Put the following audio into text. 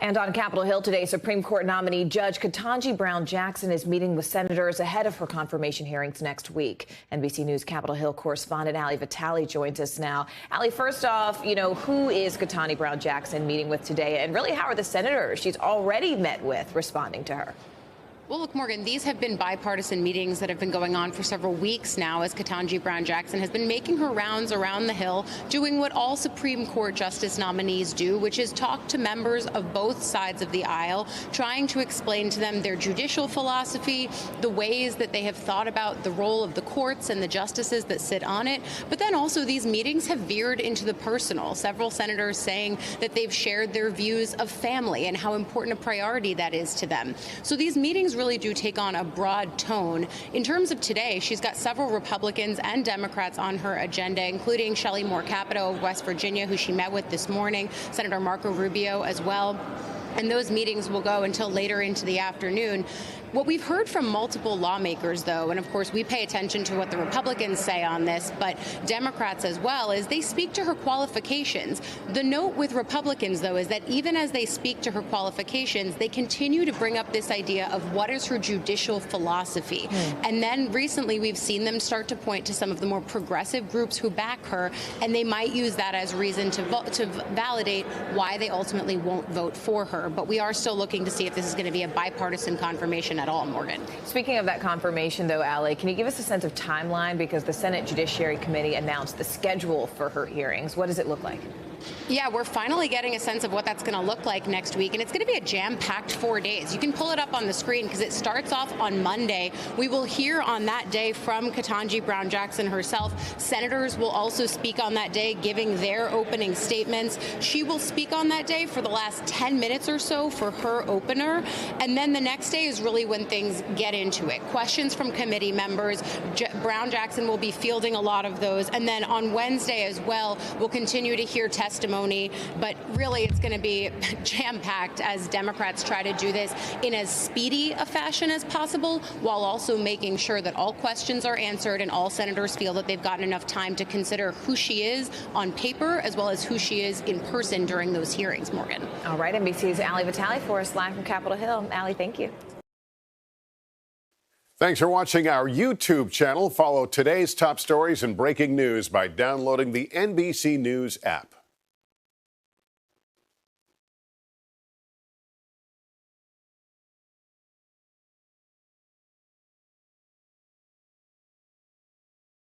And on Capitol Hill today, Supreme Court nominee Judge Ketanji Brown Jackson is meeting with senators ahead of her confirmation hearings next week. NBC News Capitol Hill correspondent Vitali joins us now. First off, who is Ketanji Brown Jackson meeting with today? And really, how are the senators she's already met with responding to her? Well, look, Morgan, these have been bipartisan meetings that have been going on for several weeks now as Ketanji Brown Jackson has been making her rounds around the Hill, doing what all Supreme Court justice nominees do, which is talk to members of both sides of the aisle, trying to explain to them their judicial philosophy, the ways that they have thought about the role of the courts and the justices that sit on it. But then also these meetings have veered into the personal. Several senators saying that they've shared their views of family and how important a priority that is to them. So these meetings really do take on a broad tone. In terms of today, she's got several Republicans and Democrats on her agenda, including Shelley Moore Capito of West Virginia, who she met with this morning, Senator Marco Rubio as well. And those meetings will go until later into the afternoon. What we've heard from multiple lawmakers, though, and of course we pay attention to what the Republicans say on this, but Democrats as well, is they speak to her qualifications. The note with Republicans, though, is that even as they speak to her qualifications, they continue to bring up this idea of what is her judicial philosophy. And then recently we've seen them start to point to some of the more progressive groups who back her, and they might use that as reason to validate why they ultimately won't vote for her. But we are still looking to see if this is going to be a bipartisan confirmation at all, Morgan. Speaking of that confirmation, though, Allie, can you give us a sense of timeline? Because the Senate Judiciary Committee announced the schedule for her hearings. What does it look like? Yeah, we're finally getting a sense of what that's going to look like next week, and it's going to be a jam-packed 4 days. You can pull it up on the screen because it starts off on Monday. We will hear on that day from Ketanji Brown Jackson herself. Senators will also speak on that day, giving their opening statements. She will speak on that day for the last 10 minutes or so for her opener, and then the next day is really when things get into it. Questions from committee members. Brown Jackson will be fielding a lot of those, and then on Wednesday as well, we'll continue to hear testimony, but really it's going to be jam-packed as Democrats try to do this in as speedy a fashion as possible, while also making sure that all questions are answered and all senators feel that they've gotten enough time to consider who she is on paper as well as who she is in person during those hearings, Morgan. All right, NBC's Vitali for us live from Capitol Hill. Allie, thank you. Thanks for watching our YouTube channel. Follow today's top stories and breaking news by downloading the NBC News app.